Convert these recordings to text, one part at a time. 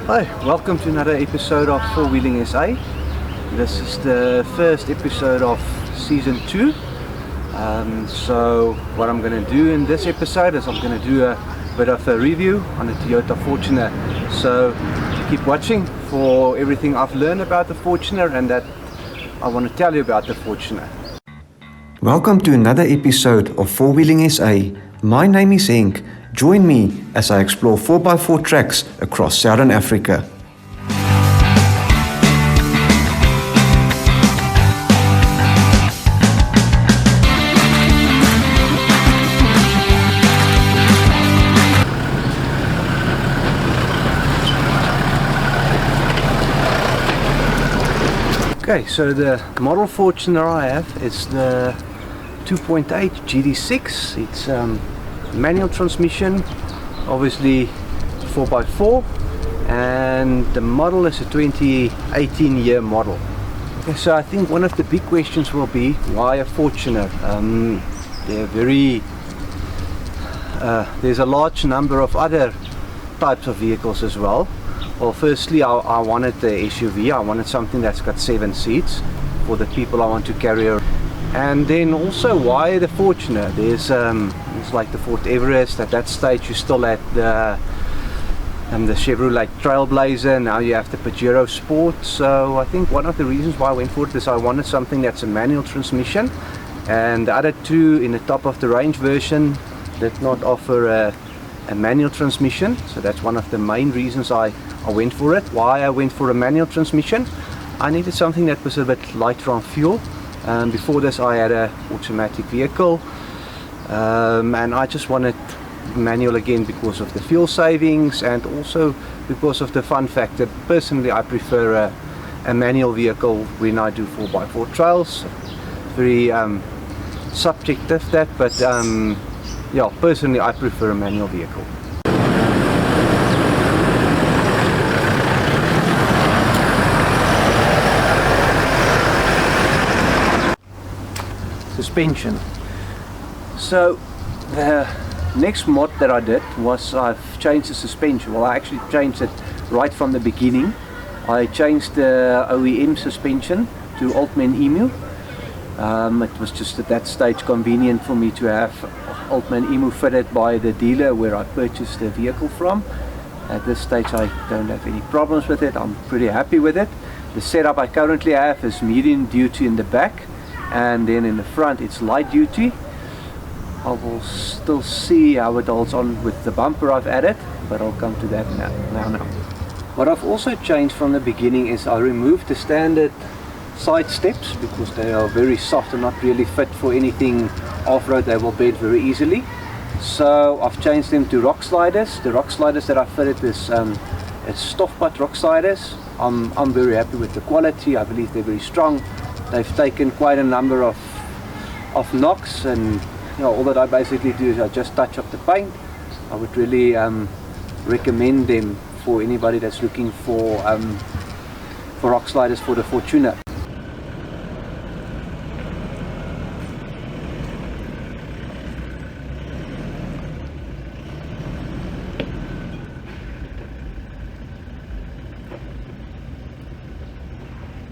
Hi, welcome to another episode of Four Wheeling SA. This is the first episode of season 2. So what I'm going to do in this episode is I'm going to do a bit of a review on the Toyota Fortuner. So keep watching for everything I've learned about the Fortuner and that I want to tell you about the Fortuner. Welcome to another episode of Four Wheeling SA. My name is Henk. Join me as I explore 4x4 tracks across Southern Africa. Okay, so the model Fortuner I have is the 2.8 GD-6. It's manual transmission, obviously 4x4, and the model is a 2018 year model. Okay, so I think one of the big questions will be why a Fortuner? There's a large number of other types of vehicles as well. Well, firstly, I wanted the SUV. I wanted something that's got 7 seats for the people I want to carry around. And then also, why the Fortuner? There's it's like the Ford Everest. At that stage you still had the Chevrolet Trailblazer. Now you have the Pajero Sport. So I think one of the reasons why I went for it is I wanted something that's a manual transmission, and the other two in the top of the range version did not offer a manual transmission. So that's one of the main reasons I went for it. Why I went for a manual transmission? I needed something that was a bit lighter on fuel. Before this I had an automatic vehicle, and I just wanted manual again because of the fuel savings and also because of the fun factor. Personally, I prefer a manual vehicle when I do 4x4 trails. Very subjective that, but yeah, personally I prefer a manual vehicle. Suspension. So the next mod that I did was I've changed the suspension. Well, I actually changed it right from the beginning. I changed the OEM suspension to old Man Emu. It was just at that stage convenient for me to have old Man Emu fitted by the dealer where I purchased the vehicle from. At this stage I don't have any problems with it. I'm pretty happy with it. The setup I currently have is medium duty in the back, and then in the front it's light duty. I will still see how it holds on with the bumper I've added, but I'll come to that now. What I've also changed from the beginning is I removed the standard side steps because they are very soft and not really fit for anything off-road. They will bend very easily. So I've changed them to Rocksliders. The Rocksliders that I fitted is it's Stofpad Rocksliders. I'm very happy with the quality. I believe they're very strong. They've taken quite a number of knocks, and you know, all that I basically do is I just touch up the paint. I would really recommend them for anybody that's looking for rock sliders for the Fortuner.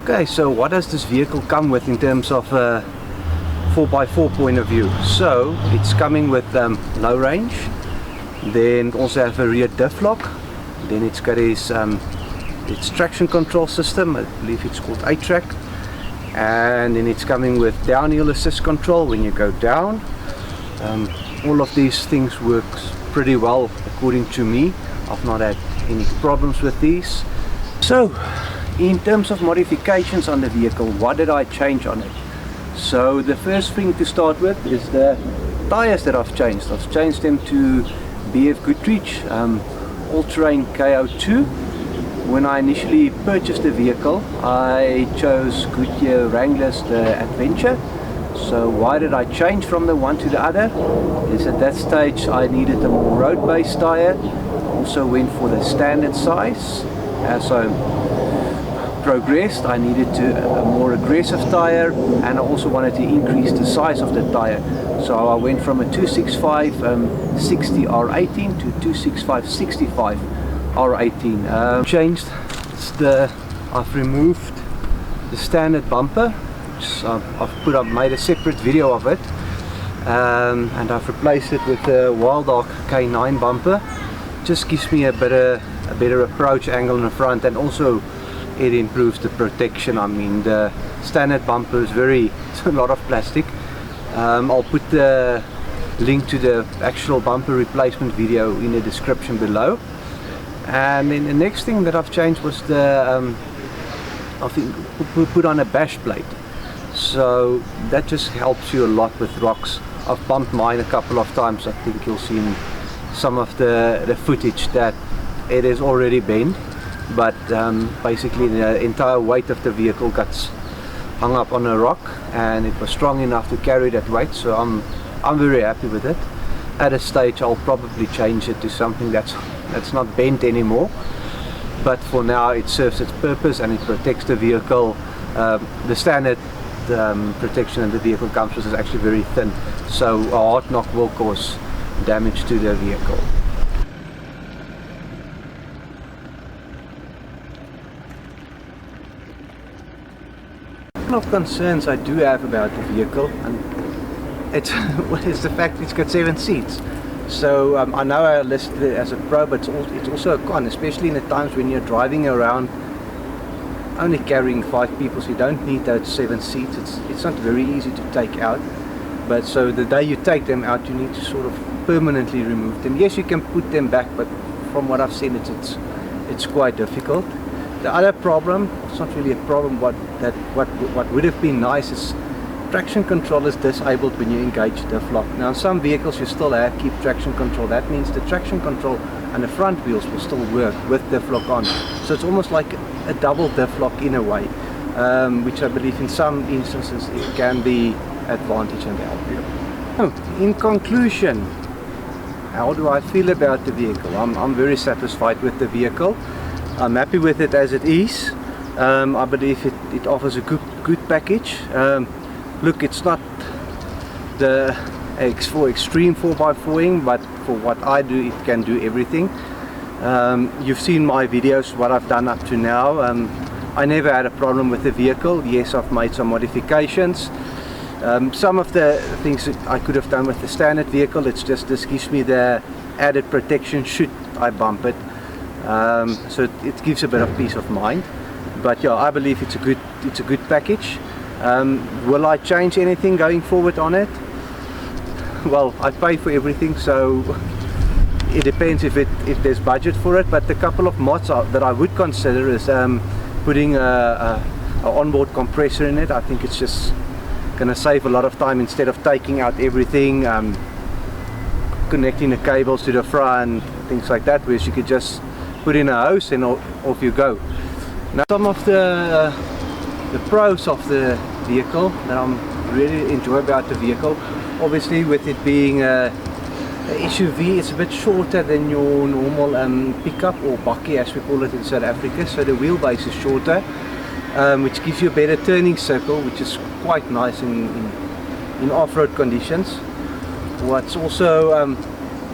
Okay, so what does this vehicle come with in terms of 4x4 point of view? So it's coming with low range, then also have a rear diff lock, then it's got its traction control system. I believe it's called A-Track, and then it's coming with downhill assist control when you go down. All of these things works pretty well according to me. I've not had any problems with these. So in terms of modifications on the vehicle, what did I change on it? So the first thing to start with is the tires that I've changed. I've changed them to BF Goodrich all-terrain KO2. When I initially purchased the vehicle, I chose Goodyear Wranglers the Adventure. So why did I change from the one to the other? Is at that stage I needed a more road-based tire. Also went for the standard size. As I progressed, I needed a more aggressive tire, and I also wanted to increase the size of the tire. So I went from a 265 60 R18 to 265 65 R18. Changed I've removed the standard bumper, which I've made a separate video of it, and I've replaced it with the Wildog K9 bumper. Just gives me a better approach angle in the front, and also it improves the protection. I mean, the standard bumper is it's a lot of plastic. I'll put the link to the actual bumper replacement video in the description below. And then the next thing that I've changed was I think put on a bash plate, so that just helps you a lot with rocks. I've bumped mine a couple of times. I think you'll see in some of the footage that it is already bent, but basically the entire weight of the vehicle got hung up on a rock, and it was strong enough to carry that weight, so I'm very happy with it. At a stage I'll probably change it to something that's not bent anymore, but for now it serves its purpose and it protects the vehicle. The standard protection that the vehicle comes with is actually very thin, so a hard knock will cause damage to the vehicle. One of concerns I do have about the vehicle, and it's the fact it's got 7 seats. So I know I listed it as a pro, but it's also a con, especially in the times when you're driving around only carrying 5 people, so you don't need those 7 seats. It's not very easy to take out, but so the day you take them out you need to sort of permanently remove them. Yes, you can put them back, but from what I've seen it's quite difficult. The other problem, it's not really a problem, what would have been nice is traction control is disabled when you engage the diff lock. Now in some vehicles you still keep traction control. That means the traction control and the front wheels will still work with diff lock on. So it's almost like a double diff lock in a way, which I believe in some instances it can be advantage and help you. In conclusion, how do I feel about the vehicle? I'm very satisfied with the vehicle. I'm happy with it as it is. I believe it offers a good package. Look, it's not for extreme 4x4ing, but for what I do, it can do everything. You've seen my videos, what I've done up to now. I never had a problem with the vehicle. Yes, I've made some modifications. Some of the things that I could have done with the standard vehicle, this gives me the added protection should I bump it. So it gives a bit of peace of mind. But yeah, I believe it's a good package. Will I change anything going forward on it? Well, I pay for everything, so it depends if there's budget for it. But the couple of mods that I would consider is putting a onboard compressor in it. I think it's just gonna save a lot of time instead of taking out everything, connecting the cables to the front, things like that, whereas you could just put in a hose and off you go. Now some of the pros of the vehicle that I'm really enjoy about the vehicle, obviously with it being a SUV, it's a bit shorter than your normal pickup or bakkie as we call it in South Africa, so the wheelbase is shorter, which gives you a better turning circle, which is quite nice in off-road conditions. What's also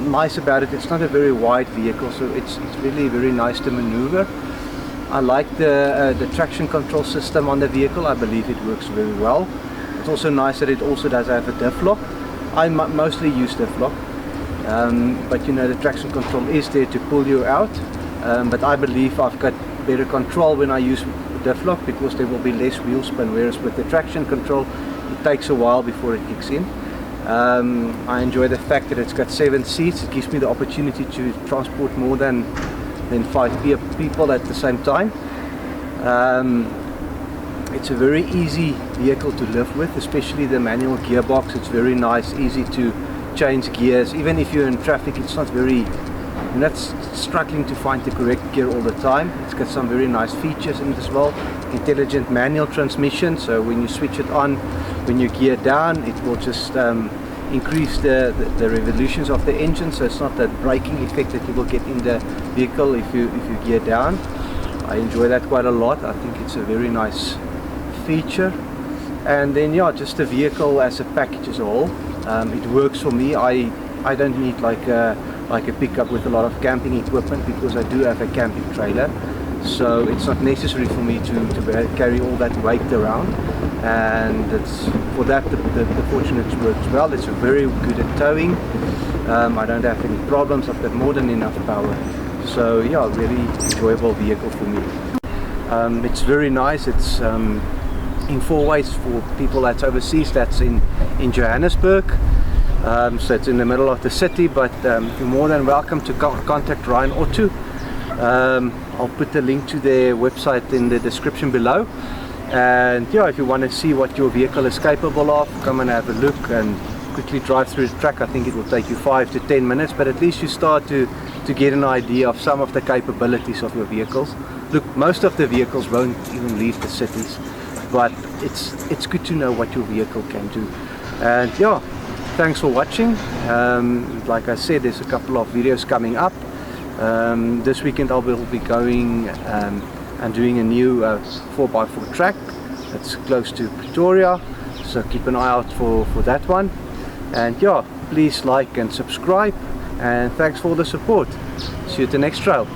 nice about it, it's not a very wide vehicle, so it's really very nice to maneuver. I like the traction control system on the vehicle. I believe it works very well. It's also nice that it also does have a diff lock. I mostly use diff lock, but you know, the traction control is there to pull you out, but I believe I've got better control when I use diff lock because there will be less wheel spin, whereas with the traction control it takes a while before it kicks in. I enjoy the fact that it's got 7 seats. It gives me the opportunity to transport more than 5 people at the same time. It's a very easy vehicle to live with, especially the manual gearbox. It's very nice, easy to change gears. Even if you're in traffic, it's not you're not struggling to find the correct gear all the time. It's got some very nice features in it as well. Intelligent manual transmission, so when you switch it on, when you gear down, it will just increase the revolutions of the engine, so it's not that braking effect that you will get in the vehicle if you gear down. I enjoy that quite a lot. I think it's a very nice feature. And then yeah, just the vehicle as a package as a whole, it works for me. I don't need like a like a pickup with a lot of camping equipment, because I do have a camping trailer. So it's not necessary for me to carry all that weight around, and it's for that the Fortunate works well. It's very good at towing. I don't have any problems. I've got more than enough power. So yeah, really enjoyable vehicle for me. It's very nice. It's in 4 ways for people that's overseas. That's in Johannesburg. So it's in the middle of the city, but you're more than welcome to contact Ryan or Otto. I'll put the link to their website in the description below, and yeah, if you want to see what your vehicle is capable of, come and have a look and quickly drive through the track. I think it will take you 5 to 10 minutes, but at least you start to get an idea of some of the capabilities of your vehicles. Look, most of the vehicles won't even leave the cities, but it's good to know what your vehicle can do. And yeah, thanks for watching. Like I said, there's a couple of videos coming up. This weekend I will be going and doing a new 4x4 track that's close to Pretoria, so keep an eye out for that one. And yeah, please like and subscribe, and thanks for the support. See you at the next trail.